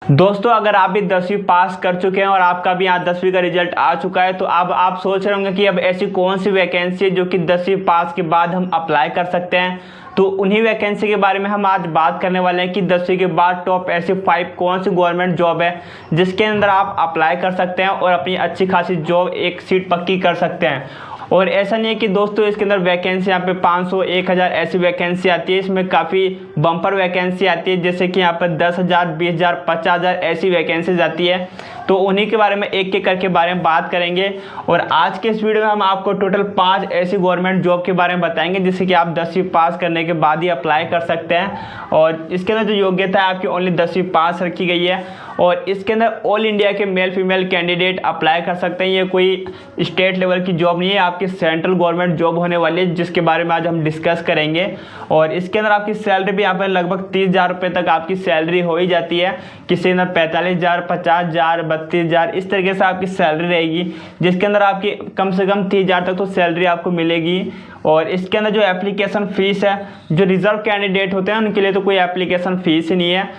दोस्तों, अगर आप भी 10वीं पास कर चुके हैं और आपका भी यहाँ 10वीं का रिजल्ट आ चुका है तो अब आप सोच रहे होंगे कि अब ऐसी कौन सी वैकेंसी है जो कि 10वीं पास के बाद हम अप्लाई कर सकते हैं। तो उन्हीं वैकेंसी के बारे में हम आज बात करने वाले हैं कि 10वीं के बाद टॉप ऐसी 5 कौन सी गवर्नमेंट जॉब है जिसके अंदर आप अप्लाई कर सकते हैं और अपनी अच्छी खासी जॉब एक सीट पक्की कर सकते हैं। और ऐसा नहीं है कि दोस्तों इसके अंदर वैकेंसी यहाँ पे 500 1000 ऐसी वैकेंसी आती है। इसमें काफ़ी बम्पर वैकेंसी आती है, जैसे कि यहाँ पर 10,000 20,000 50,000 ऐसी वैकेंसीज आती है। तो उन्हीं के बारे में एक एक करके बारे में बात करेंगे। और आज के इस वीडियो में हम आपको टोटल 5 ऐसी गवर्नमेंट जॉब के बारे में बताएंगे जिससे कि आप 10वीं पास करने के बाद ही अप्लाई कर सकते हैं। और इसके अंदर जो योग्यता है आपकी ओनली 10वीं पास रखी गई है। और इसके अंदर ऑल इंडिया के मेल फीमेल कैंडिडेट अप्लाई कर सकते हैं। ये कोई स्टेट लेवल की जॉब नहीं है, आपकी सेंट्रल गवर्नमेंट जॉब होने वाली है जिसके बारे में आज हम डिस्कस करेंगे। और इसके अंदर आपकी सैलरी भी यहाँ पर लगभग 30,000 रुपये तक आपकी सैलरी हो ही जाती है। किसी अंदर 45,000 50,000 32,000 इस तरीके से आपकी सैलरी रहेगी, जिसके अंदर आपकी कम से कम 30,000 तक तो सैलरी आपको मिलेगी। और इसके अंदर जो एप्लीकेशन फ़ीस है, जो रिजर्व कैंडिडेट होते हैं उनके लिए तो कोई एप्लीकेशन फ़ीस ही नहीं है।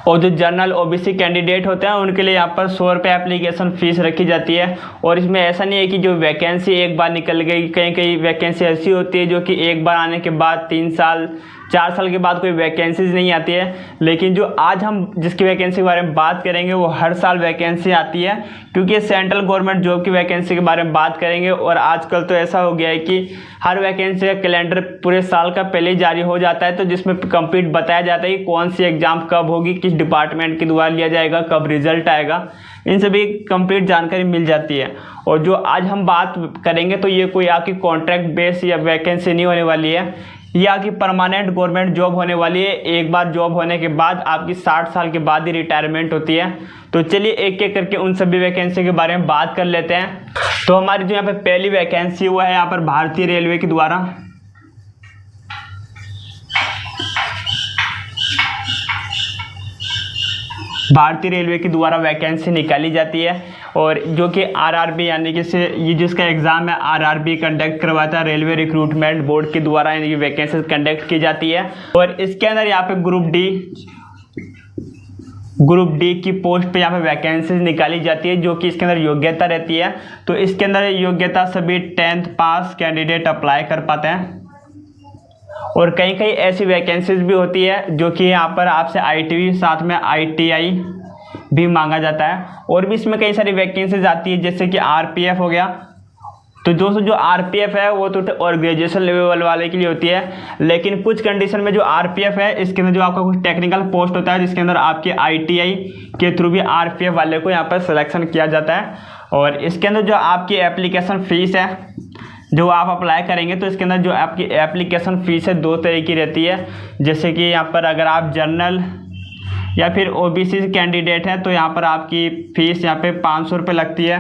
और जो जनरल ओबीसी कैंडिडेट होते हैं उनके लिए यहाँ पर 100 रुपये एप्लीकेशन फ़ीस रखी जाती है। और इसमें ऐसा नहीं है कि जो वैकेंसी एक बार निकल गई, कहीं कहीं वैकेंसी ऐसी होती है जो कि एक बार आने के बाद 3 साल 4 साल के बाद कोई वैकेंसीज नहीं आती है। लेकिन जो आज हम जिसकी वैकेंसी के बारे में बात करेंगे वो हर साल वैकेंसी आती है, क्योंकि ये सेंट्रल गवर्नमेंट जॉब की वैकेंसी के बारे में बात करेंगे। और आजकल तो ऐसा हो गया है कि हर वैकेंसी का कैलेंडर पूरे साल का पहले ही जारी हो जाता है, तो जिसमें कंप्लीट बताया जाता है कि कौन सी एग्ज़ाम कब होगी, किस डिपार्टमेंट के द्वारा लिया जाएगा, कब रिजल्ट आएगा, इन सभी कंप्लीट जानकारी मिल जाती है। और जो आज हम बात करेंगे तो ये कोई आपकी कॉन्ट्रैक्ट बेस या वैकेंसी नहीं होने वाली है, ये आपकी परमानेंट गवर्नमेंट जॉब होने वाली है। एक बार जॉब होने के बाद आपकी 60 साल के बाद ही रिटायरमेंट होती है। तो चलिए एक एक करके उन सभी वैकेंसी के बारे में बात कर लेते हैं। तो हमारी जो यहाँ पे पहली वैकेंसी हुआ है यहाँ पर भारतीय रेलवे के द्वारा। भारतीय रेलवे के द्वारा वैकेंसी निकाली जाती है। और जो कि आरआरबी यानी कि ये जिसका एग्ज़ाम है आरआरबी कंडक्ट करवाता है, रेलवे रिक्रूटमेंट बोर्ड के द्वारा ये वैकेंसी कंडक्ट की जाती है। और इसके अंदर यहाँ पे ग्रुप डी की पोस्ट पे यहाँ पे वैकेंसी निकाली जाती है, जो कि इसके अंदर योग्यता रहती है। तो इसके अंदर योग्यता सभी 10th पास कैंडिडेट अप्लाई कर पाते हैं। और कई कई ऐसी वैकेंसीज भी होती है जो कि यहाँ पर आपसे आईटीआई साथ में आईटीआई भी मांगा जाता है। और भी इसमें कई सारी वैकेंसीज आती है, जैसे कि आरपीएफ हो गया। तो दोस्तों जो आरपीएफ है वो तो और ग्रेजुएशन लेवल वाले के लिए होती है, लेकिन कुछ कंडीशन में जो आरपीएफ है इसके अंदर जो आपका कुछ टेक्निकल पोस्ट होता है जिसके अंदर आपके आईटीआई के थ्रू भी आरपीएफ वाले को यहाँ पर सिलेक्शन किया जाता है। और इसके अंदर जो आपकी एप्लीकेशन फ़ीस है जो आप अप्लाई करेंगे तो इसके अंदर जो आपकी एप्लीकेशन फ़ीस है 2 तरह की रहती है। जैसे कि यहाँ पर अगर आप जनरल या फिर ओबीसी कैंडिडेट हैं तो यहाँ पर आपकी फ़ीस यहाँ पे 500 रुपये लगती है।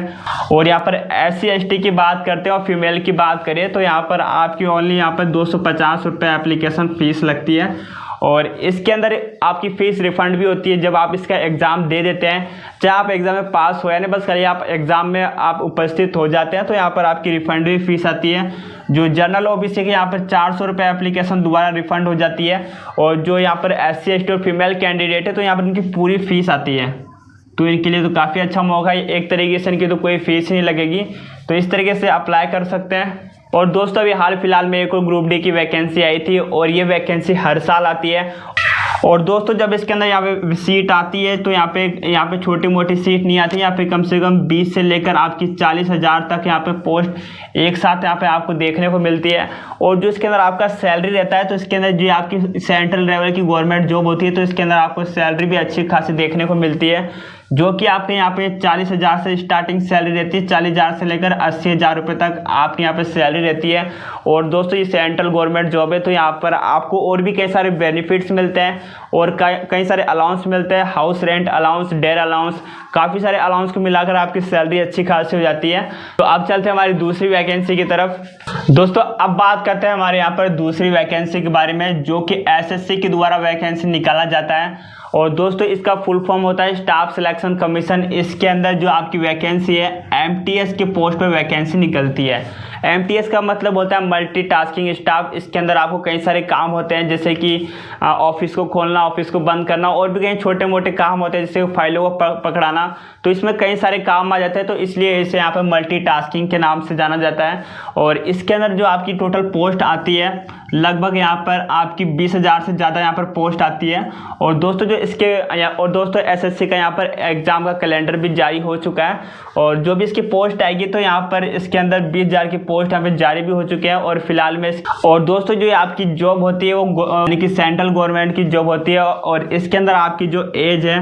और यहाँ पर SC ST की बात करते हैं और फीमेल की बात करें तो यहाँ पर आपकी ओनली यहाँ पर 250 रुपये एप्लीकेशन फ़ीस लगती है। और इसके अंदर आपकी फ़ीस रिफ़ंड भी होती है जब आप इसका एग्ज़ाम दे देते हैं, चाहे आप एग्ज़ाम में पास हो या नहीं, बस खाली आप एग्ज़ाम में आप उपस्थित हो जाते हैं तो यहाँ पर आपकी रिफ़ंड भी फ़ीस आती है। जो जनरल ओबीसी के यहाँ पर 400 रुपये एप्लीकेशन दोबारा रिफ़ंड हो जाती है। और जो यहाँ पर SC ST और फीमेल कैंडिडेट है तो यहाँ पर इनकी पूरी फ़ीस आती है। तो इनके लिए तो काफ़ी अच्छा मौका है, एक तरीके से इनकी तो कोई फ़ीस नहीं लगेगी, तो इस तरीके से अप्लाई कर सकते हैं। और दोस्तों अभी हाल फिलहाल में एक और ग्रुप डी की वैकेंसी आई थी और ये वैकेंसी हर साल आती है। और दोस्तों जब इसके अंदर यहाँ पे सीट आती है तो यहाँ पे छोटी मोटी सीट नहीं आती, यहाँ पे कम से कम 20 से लेकर आपकी 40,000 तक यहाँ पे पोस्ट एक साथ यहाँ पे आपको देखने को मिलती है। और जो इसके अंदर आपका सैलरी रहता है तो इसके अंदर जो आपकी सेंट्रल लेवल की गवर्नमेंट जॉब होती है तो इसके अंदर आपको सैलरी भी अच्छी खासी देखने को मिलती है, जो कि आपके यहाँ पे 40,000 से स्टार्टिंग सैलरी रहती है। 40,000 से लेकर 80,000 रुपये तक आपके यहाँ पे सैलरी रहती है। और दोस्तों ये सेंट्रल गवर्नमेंट जॉब है तो यहाँ पर आपको और भी कई सारे बेनिफिट्स मिलते हैं और कई सारे अलाउंस मिलते हैं, house rent allowance, dear allowance, काफ़ी सारे अलाउंस को मिलाकर आपकी सैलरी अच्छी खासी हो जाती है। तो अब चलते हैं हमारी दूसरी वैकेंसी की तरफ। दोस्तों अब बात करते हैं हमारे यहाँ पर दूसरी वैकेंसी के बारे में, जो कि SSC के द्वारा वैकेंसी निकाला जाता है। और दोस्तों इसका फुल फॉर्म होता है स्टाफ सिलेक्शन कमीशन। इसके अंदर जो आपकी वैकेंसी है एमटीएस के पोस्ट पे वैकेंसी निकलती है। एमटीएस का मतलब होता है मल्टीटास्किंग स्टाफ। इसके अंदर आपको कई सारे काम होते हैं, जैसे कि ऑफिस को खोलना, ऑफिस को बंद करना, और भी कई छोटे मोटे काम होते हैं, जैसे फाइलों को पकड़ाना। तो इसमें कई सारे काम आ जाते हैं, तो इसलिए इसे यहाँ पर मल्टीटास्किंग के नाम से जाना जाता है। और इसके अंदर जो आपकी टोटल पोस्ट आती है लगभग यहाँ पर आपकी 20,000 से ज़्यादा यहाँ पर पोस्ट आती है। और दोस्तों एसएससी का यहाँ पर एग्ज़ाम का कैलेंडर भी जारी हो चुका है, और जो भी इसकी पोस्ट आएगी तो यहाँ पर इसके अंदर 20,000 की पोस्ट यहाँ पर जारी भी हो चुके हैं। और फिलहाल में और दोस्तों जो आपकी जॉब होती है वो यानी कि सेंट्रल गवर्नमेंट की जॉब होती है, और इसके अंदर आपकी जो एज है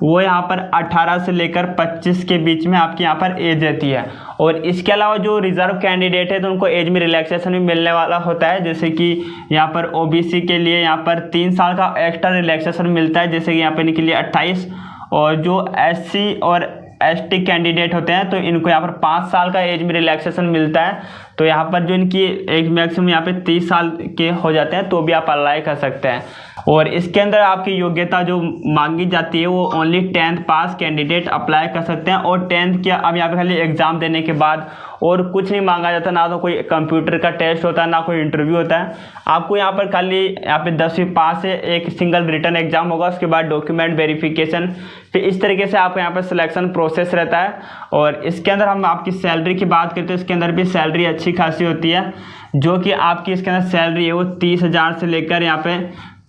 वो यहाँ पर 18 से लेकर 25 के बीच में आपकी यहाँ पर एज रहती है। और इसके अलावा जो रिजर्व कैंडिडेट है तो उनको एज में रिलैक्सेशन भी मिलने वाला होता है, जैसे कि यहाँ पर ओबीसी के लिए यहाँ पर 3 साल का एक्स्ट्रा रिलैक्सेशन मिलता है, जैसे कि यहाँ पर इनके लिए 28। और जो एससी और एसटी कैंडिडेट होते हैं तो इनको यहाँ पर 5 साल का एज में रिलैक्सेशन मिलता है। तो यहाँ पर जो इनकी एज मैक्सिमम यहाँ पे 30 साल के हो जाते हैं तो भी आप अप्लाई कर सकते हैं। और इसके अंदर आपकी योग्यता जो मांगी जाती है वो ओनली 10th पास कैंडिडेट अप्लाई कर सकते हैं। और 10th के अब यहाँ पे खाली एग्ज़ाम देने के बाद और कुछ नहीं मांगा जाता, ना तो कोई कंप्यूटर का टेस्ट होता है, ना कोई इंटरव्यू होता है। आपको यहाँ पर खाली यहाँ पे 10वीं पास है, एक सिंगल रिटन एग्जाम होगा, उसके बाद डॉक्यूमेंट वेरिफिकेशन, फिर इस तरीके से आपका यहाँ पर सिलेक्शन प्रोसेस रहता है। और इसके अंदर हम आपकी सैलरी की बात करते हैं, इसके अंदर भी सैलरी अच्छी खासी होती है, जो कि आपकी इसके अंदर सैलरी है वो 30,000 से लेकर यहाँ पे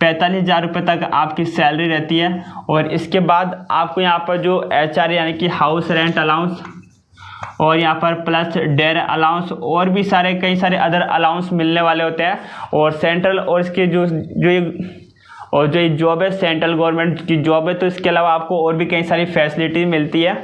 45,000 रुपये तक आपकी सैलरी रहती है। और इसके बाद आपको यहाँ पर जो HR यानी कि हाउस रेंट अलाउंस और यहाँ पर प्लस डेयर अलाउंस और भी कई सारे अदर अलाउंस मिलने वाले होते हैं। और सेंट्रल और इसके जो ये जॉब है सेंट्रल गवर्नमेंट की जॉब है, तो इसके अलावा आपको और भी कई सारी फैसिलिटी मिलती है।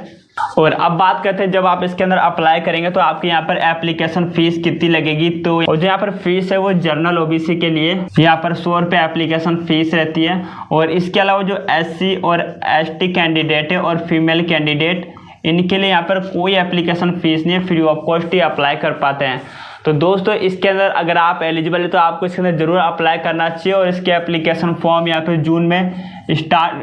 और अब बात करते हैं जब आप इसके अंदर अप्लाई करेंगे तो आपके यहाँ पर एप्लीकेशन फ़ीस कितनी लगेगी। तो और जो यहाँ पर फीस है वो जनरल ओबीसी के लिए यहाँ पर 100 रुपये एप्लीकेशन फ़ीस रहती है। और इसके अलावा जो एससी और एसटी कैंडिडेट है और फीमेल कैंडिडेट, इनके लिए यहाँ पर कोई एप्लीकेशन फ़ीस नहीं है, free of cost he apply कर पाते हैं। तो दोस्तों इसके अंदर अगर आप एलिजिबल है तो आपको इसके अंदर ज़रूर अप्लाई करना चाहिए। और इसके एप्लीकेशन फॉर्म यहाँ पे जून में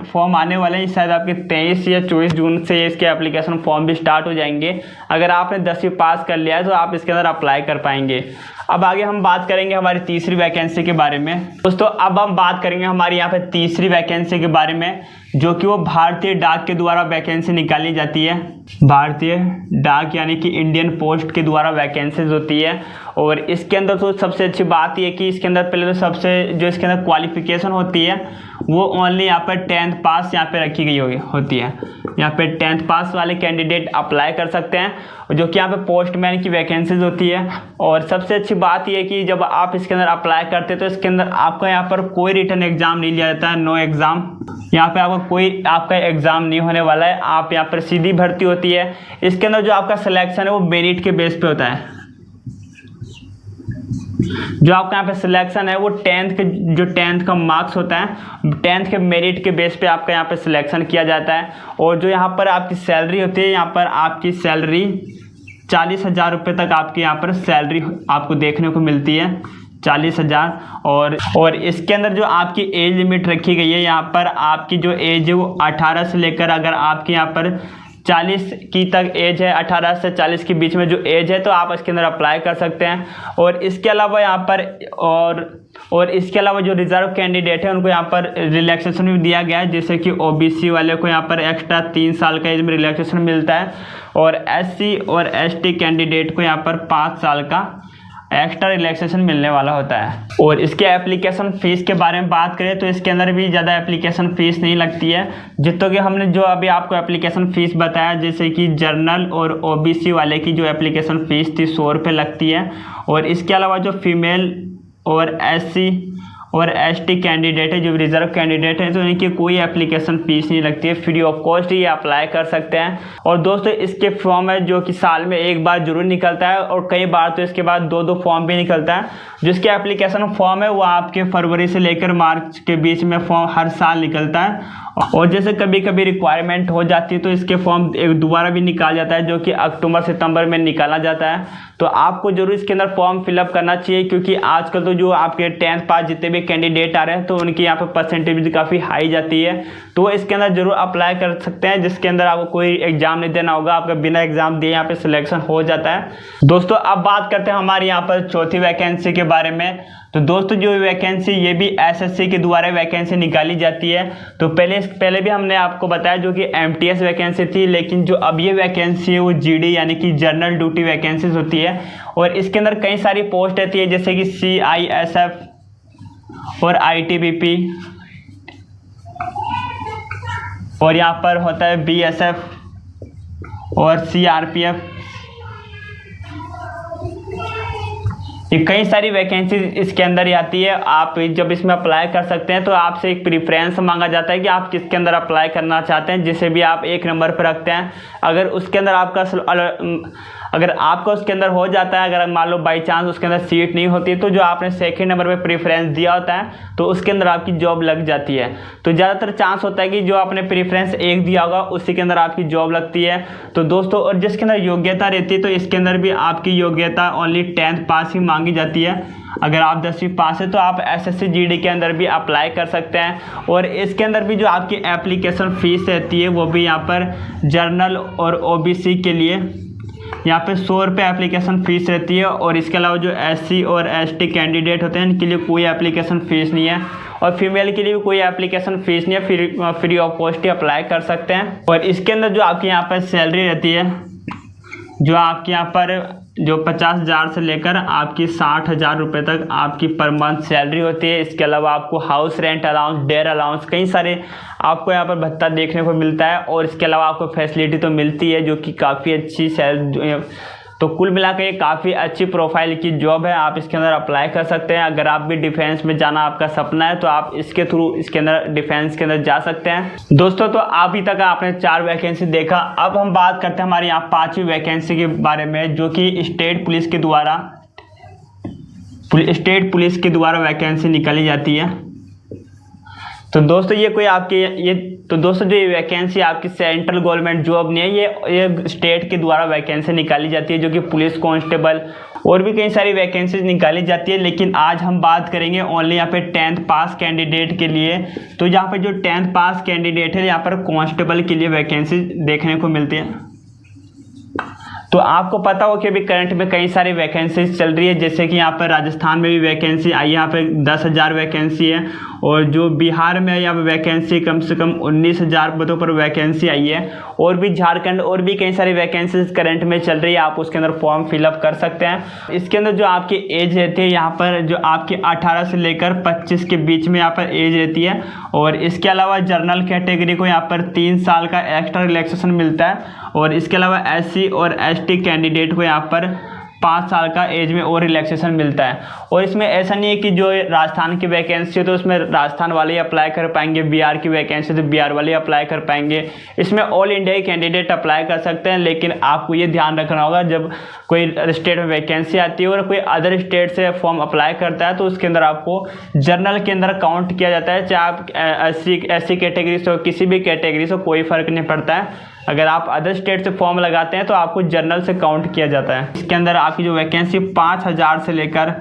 फॉर्म आने वाले हैं, शायद आपके 23 या 24 जून से इसके एप्लीकेशन फॉर्म भी स्टार्ट हो जाएंगे। अगर आपने 10वीं पास कर लिया है तो आप इसके अंदर अप्लाई कर पाएंगे। अब आगे हम बात करेंगे हमारी तीसरी वैकेंसी के बारे में। दोस्तों अब हम बात करेंगे हमारी यहाँ पे तीसरी वैकेंसी के बारे में, जो कि वो भारतीय डाक के द्वारा वैकेंसी निकाली जाती है। भारतीय डाक यानी कि इंडियन पोस्ट के द्वारा वैकेंसीज होती है। और इसके अंदर तो सबसे अच्छी बात यह है कि इसके अंदर पहले तो सबसे जो इसके अंदर क्वालिफिकेशन होती है वो ओनली यहाँ पर 10th पास यहाँ पे रखी गई होती है। यहाँ पे 10th पास वाले कैंडिडेट अप्लाई कर सकते हैं, जो कि यहाँ पे पोस्टमैन की वैकेंसीज होती है। और सबसे अच्छी बात यह है कि जब आप इसके अंदर अप्लाई करते हैं तो इसके अंदर आपका यहाँ पर कोई रिटन एग्जाम नहीं लिया जाता है, नो एग्ज़ाम। यहाँ पे आपका एग्ज़ाम नहीं होने वाला है, आप यहाँ पर सीधी भर्ती होती है। इसके अंदर जो आपका सिलेक्शन है वो मेरिट के बेस पे होता है। जो आपका यहाँ पे सिलेक्शन है वो 10th का मार्क्स होता है, 10th के मेरिट के बेस पे आपका यहाँ पे सिलेक्शन किया जाता है। और जो यहाँ पर आपकी सैलरी होती है, यहाँ पर आपकी सैलरी 40,000 रुपये तक आपकी यहाँ पर सैलरी आपको देखने को मिलती है, 40,000। और इसके अंदर जो आपकी एज लिमिट रखी गई है, यहाँ पर आपकी जो एज है वो 18 से लेकर अगर आपके यहाँ पर 40 की तक एज है, 18 से 40 के बीच में जो एज है तो आप इसके अंदर अप्लाई कर सकते हैं। और इसके अलावा यहाँ पर और इसके अलावा जो रिजर्व कैंडिडेट है उनको यहाँ पर रिलैक्सेशन भी दिया गया है, जैसे कि ओबीसी वाले को यहाँ पर एक्स्ट्रा 3 साल का एज में रिलैक्सेशन मिलता है। और एससी और एसटी कैंडिडेट को यहाँ पर 5 साल का एक्स्ट्रा रिलैक्सेशन मिलने वाला होता है। और इसके एप्लीकेशन फ़ीस के बारे में बात करें तो इसके अंदर भी ज़्यादा एप्लीकेशन फ़ीस नहीं लगती है, जितों कि हमने जो अभी आपको एप्लीकेशन फ़ीस बताया, जैसे कि जर्नल और ओबीसी वाले की जो एप्लीकेशन फ़ीस थी 100 रुपये लगती है। और इसके अलावा जो फीमेल और एससी और एसटी कैंडिडेट है, जो रिजर्व कैंडिडेट है, तो इनकी कोई एप्लीकेशन फ़ीस नहीं लगती है, free of cost he apply कर सकते हैं। और दोस्तों इसके फॉर्म है जो कि साल में एक बार जरूर निकलता है, और कई बार तो इसके बाद 2 फॉर्म भी निकलता है। जिसके एप्लीकेशन फॉर्म है वो आपके फरवरी से लेकर मार्च के बीच में फॉर्म हर साल निकलता है। और जैसे कभी कभी रिक्वायरमेंट हो जाती है तो इसके फॉर्म एक दोबारा भी निकाला जाता है, जो कि अक्टूबर सितंबर में निकाला जाता है। तो आपको जरूर इसके अंदर फॉर्म फिलअप करना चाहिए, क्योंकि आजकल तो जो आपके 10th पास जितने भी कैंडिडेट आ रहे हैं तो उनकी यहाँ पर परसेंटेज भी काफ़ी हाई जाती है, तो वो इसके अंदर जरूर अप्लाई कर सकते हैं, जिसके अंदर आपको कोई एग्जाम नहीं देना होगा, आपका बिना एग्जाम दिए यहाँ पे सिलेक्शन हो जाता है। दोस्तों अब बात करते हैं हमारे यहाँ पर चौथी वैकेंसी के बारे में। तो दोस्तों जो वैकेंसी ये भी एसएससी के द्वारा वैकेंसी निकाली जाती है। तो पहले भी हमने आपको बताया जो कि एमटीएस वैकेंसी थी, लेकिन जो अब ये वैकेंसी है वो जीडी यानी कि जनरल ड्यूटी वैकेंसीज होती है, और इसके अंदर कई सारी पोस्ट रहती है जैसे कि CISF और ITBP, और यहाँ पर होता है BSF और CRPF। ये कई सारी वैकेंसी इसके अंदर ही आती है। आप जब इसमें अप्लाई कर सकते हैं तो आपसे एक प्रेफरेंस मांगा जाता है कि आप किसके अंदर अप्लाई करना चाहते हैं, जिसे भी आप एक नंबर पर रखते हैं। अगर उसके अंदर आपका उसके अंदर हो जाता है, अगर मान लो बाई चांस उसके अंदर सीट नहीं होती है, तो जो आपने सेकंड नंबर पे प्रेफरेंस दिया होता है तो उसके अंदर आपकी जॉब लग जाती है। तो ज़्यादातर चांस होता है कि जो आपने प्रेफरेंस एक दिया होगा उसी के अंदर आपकी जॉब लगती है। तो दोस्तों और जिसके अंदर योग्यता रहती है तो इसके अंदर भी आपकी योग्यता ओनली 10th पास ही मांगी जाती है। अगर आप 10वीं पास है तो आप एसएससी जीडी के अंदर भी अप्लाई कर सकते हैं, और इसके अंदर भी जो आपकी एप्लीकेशन फ़ीस रहती है वो भी यहाँ पर जर्नल और ओबीसी के लिए यहाँ पे 100 रुपये एप्लीकेशन फ़ीस रहती है, और इसके अलावा जो एससी और एसटी कैंडिडेट होते हैं इनके लिए कोई एप्लीकेशन फ़ीस नहीं है, और फीमेल के लिए भी कोई एप्लीकेशन फ़ीस नहीं है, free of cost he apply कर सकते हैं। और इसके अंदर जो आपकी यहाँ पर सैलरी रहती है, जो आपके यहाँ पर जो 50,000 से लेकर आपकी 60,000 रुपये तक आपकी पर मंथ सैलरी होती है। इसके अलावा आपको house rent allowance, dear allowance, कई सारे आपको यहाँ पर भत्ता देखने को मिलता है, और इसके अलावा आपको फैसिलिटी तो मिलती है जो कि काफ़ी अच्छी तो कुल मिलाकर ये काफ़ी अच्छी प्रोफाइल की जॉब है। आप इसके अंदर अप्लाई कर सकते हैं। अगर आप भी डिफेंस में जाना आपका सपना है तो आप इसके थ्रू इसके अंदर डिफेंस के अंदर जा सकते हैं। दोस्तों तो अभी तक आपने 4 वैकेंसी देखा, अब हम बात करते हैं हमारे यहाँ 5वीं वैकेंसी के बारे में, जो कि स्टेट पुलिस के द्वारा वैकेंसी निकाली जाती है। तो दोस्तों दोस्तों जो ये वैकेंसी आपकी सेंट्रल गवर्नमेंट जॉब नहीं है, ये स्टेट के द्वारा वैकेंसी निकाली जाती है, जो कि पुलिस कांस्टेबल और भी कई सारी वैकेंसीज निकाली जाती है। लेकिन आज हम बात करेंगे ओनली यहाँ पे 10th पास कैंडिडेट के लिए। तो यहाँ पे जो 10th पास कैंडिडेट है यहाँ पर कांस्टेबल के लिए वैकेंसी देखने को मिलती है। तो आपको पता हो कि अभी करंट में कई सारी वैकेंसीज चल रही है, जैसे कि यहाँ पर राजस्थान में भी वैकेंसी आई है, यहाँ पे 10,000 वैकेंसी है, और जो बिहार में यहाँ पे वैकेंसी कम से कम 19,000 पदों पर वैकेंसी आई है, और भी झारखंड और भी कई सारी वैकेंसीज करंट में चल रही है। आप उसके अंदर फॉर्म फिलअप कर सकते हैं। इसके अंदर जो आपकी एज रहती है यहाँ पर जो आपकी 18 से लेकर 25 के बीच में यहाँ पर एज रहती है, और इसके अलावा जनरल कैटेगरी को यहाँ पर 3 साल का एक्स्ट्रा रिलैक्सेशन मिलता है, और इसके अलावा एससी और एसटी कैंडिडेट को यहाँ पर 5 साल का एज में और रिलैक्सेशन मिलता है। और इसमें ऐसा नहीं है कि जो राजस्थान की वैकेंसी है तो उसमें राजस्थान वाले ही अप्लाई कर पाएंगे, बिहार की वैकेंसी तो बिहार वाले अप्लाई कर पाएंगे। इसमें ऑल इंडिया कैंडिडेट अप्लाई कर सकते हैं, लेकिन आपको ये ध्यान रखना होगा जब कोई स्टेट में वैकेंसी आती है और कोई अदर स्टेट से फॉर्म अप्लाई करता है तो उसके अंदर आपको जर्नल के अंदर काउंट किया जाता है। चाहे आप एससी कैटेगरी से हो, किसी भी कैटेगरी से, कोई फर्क नहीं पड़ता है। अगर आप अदर स्टेट से फॉर्म लगाते हैं तो आपको जर्नल से काउंट किया जाता है। इसके अंदर आपकी जो वैकेंसी 5,000 से लेकर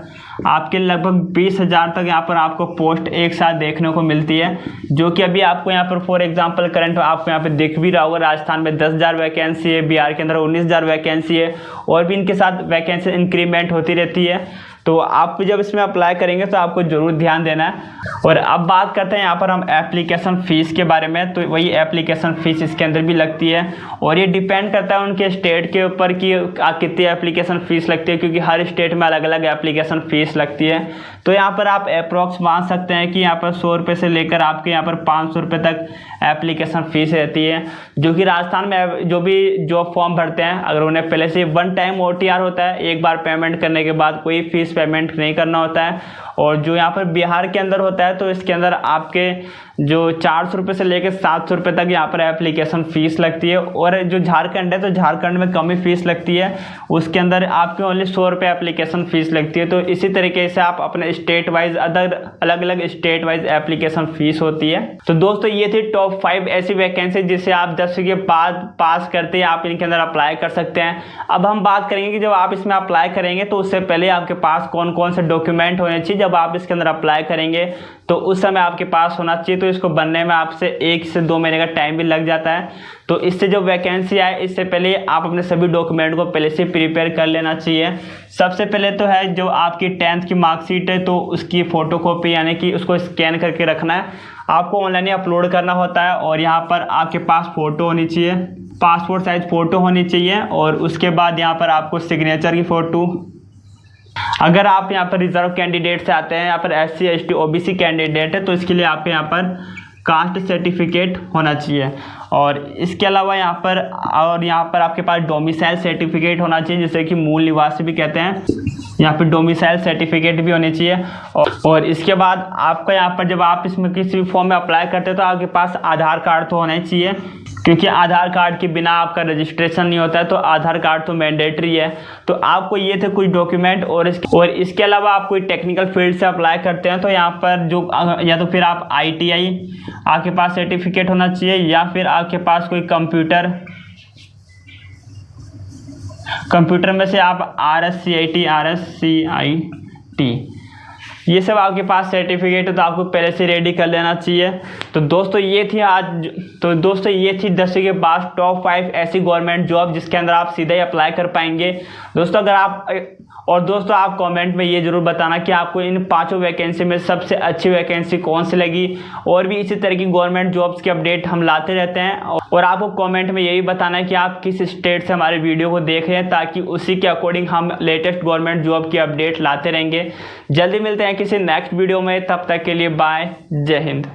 आपके लगभग 20,000 तक यहाँ पर आपको पोस्ट एक साथ देखने को मिलती है, जो कि अभी आपको यहाँ पर फॉर एग्जांपल करंट आपको यहाँ पे दिख भी रहा होगा। राजस्थान में 10,000 वैकेंसी है, बिहार के अंदर 19,000 वैकेंसी है, और भी इनके साथ वैकेंसी इंक्रीमेंट होती रहती है। तो आप जब इसमें अप्लाई करेंगे तो आपको ज़रूर ध्यान देना है। और अब बात करते हैं यहाँ पर हम एप्लीकेशन फ़ीस के बारे में। तो वही एप्लीकेशन फ़ीस इसके अंदर भी लगती है, और ये डिपेंड करता है उनके स्टेट के ऊपर कि कितनी एप्लीकेशन फ़ीस लगती है, क्योंकि हर स्टेट में अलग अलग एप्लीकेशन फ़ीस लगती है। तो यहाँ पर आप अप्रॉक्स मान सकते हैं कि यहाँ पर 100 रुपये से लेकर आपके यहाँ पर 500 रुपये तक एप्लीकेशन फ़ीस रहती है, जो कि राजस्थान में जो भी जॉब फॉर्म भरते हैं अगर उन्हें पहले से 1 टाइम OTR होता है, एक बार पेमेंट करने के बाद कोई फीस पेमेंट नहीं करना होता है। और जो यहाँ पर बिहार के अंदर होता है तो इसके अंदर आपके जो 400 रुपये से लेकर 700 रुपये तक यहाँ पर एप्लीकेशन फ़ीस लगती है। और जो झारखंड है तो झारखंड में कम ही फीस लगती है, उसके अंदर आपके ओनली 100 रुपये एप्लीकेशन फ़ीस लगती है। तो इसी तरीके से आप अपने स्टेट वाइज अलग अलग स्टेट वाइज एप्लीकेशन फ़ीस होती है। तो दोस्तों ये थी टॉप 5 ऐसी वैकेंसी जिसे आप 10वीं के बाद पास करते हैं आप इनके अंदर अप्लाई कर सकते हैं। अब हम बात करेंगे कि जब आप इसमें अप्लाई करेंगे तो उससे पहले आपके पास कौन कौन से डॉक्यूमेंट होने चाहिए जब आप इसके अंदर अप्लाई करेंगे तो उस समय आपके पास होना चाहिए। तो इसको बनने में आपसे 1 से 2 महीने का टाइम भी लग जाता है। तो इससे जो वैकेंसी आए इससे पहले आप अपने सभी डॉक्यूमेंट को पहले से प्रिपेयर कर लेना चाहिए। सबसे पहले तो है जो आपकी 10th की मार्कशीट है तो उसकी फ़ोटोकॉपी यानी कि उसको स्कैन करके रखना है, आपको ऑनलाइन ही अपलोड करना होता है। और यहाँ पर आपके पास फ़ोटो होनी चाहिए, पासपोर्ट साइज़ फ़ोटो होनी चाहिए। और उसके बाद यहाँ पर आपको सिग्नेचर की फ़ोटो, अगर आप यहाँ पर रिजर्व कैंडिडेट से आते हैं, यहाँ पर SC ST OBC कैंडिडेट है तो इसके लिए आपके यहाँ पर कास्ट सर्टिफिकेट होना चाहिए। और इसके अलावा यहाँ पर आपके पास डोमिसाइल सर्टिफिकेट होना चाहिए, जिसे कि मूल निवासी भी कहते हैं। यहाँ पे डोमिसाइल सर्टिफिकेट भी होनी चाहिए। और इसके बाद आपका यहाँ पर जब आप इसमें किसी भी फॉर्म में अप्लाई करते हो तो आपके पास आधार कार्ड तो होना ही चाहिए, क्योंकि आधार कार्ड के बिना आपका रजिस्ट्रेशन नहीं होता है। तो आधार कार्ड तो मैंडेटरी है। तो आपको ये थे कुछ डॉक्यूमेंट। और इसके अलावा आप कोई टेक्निकल फील्ड से अप्लाई करते हैं तो यहाँ पर जो या तो फिर आप ITI आपके पास सर्टिफिकेट होना चाहिए, या फिर आपके पास कोई कंप्यूटर में से आप RSCIT ये सब आपके पास सर्टिफिकेट है तो आपको पहले से रेडी कर लेना चाहिए। तो दोस्तों ये थी 10वीं के बाद टॉप 5 ऐसी गवर्नमेंट जॉब जिसके अंदर आप सीधे ही अप्लाई कर पाएंगे। दोस्तों आप कमेंट में ये जरूर बताना कि आपको इन 5 वैकेंसी में सबसे अच्छी वैकेंसी कौन सी लगी। और भी इसी तरह की गवर्नमेंट जॉब्स के अपडेट हम लाते रहते हैं। और आपको कमेंट में यही बताना है कि आप किस स्टेट से हमारे वीडियो को देख रहे हैं, ताकि उसी के अकॉर्डिंग हम लेटेस्ट गवर्नमेंट जॉब की अपडेट लाते रहेंगे। जल्दी मिलते हैं किसी नेक्स्ट वीडियो में, तब तक के लिए बाय, जय हिंद।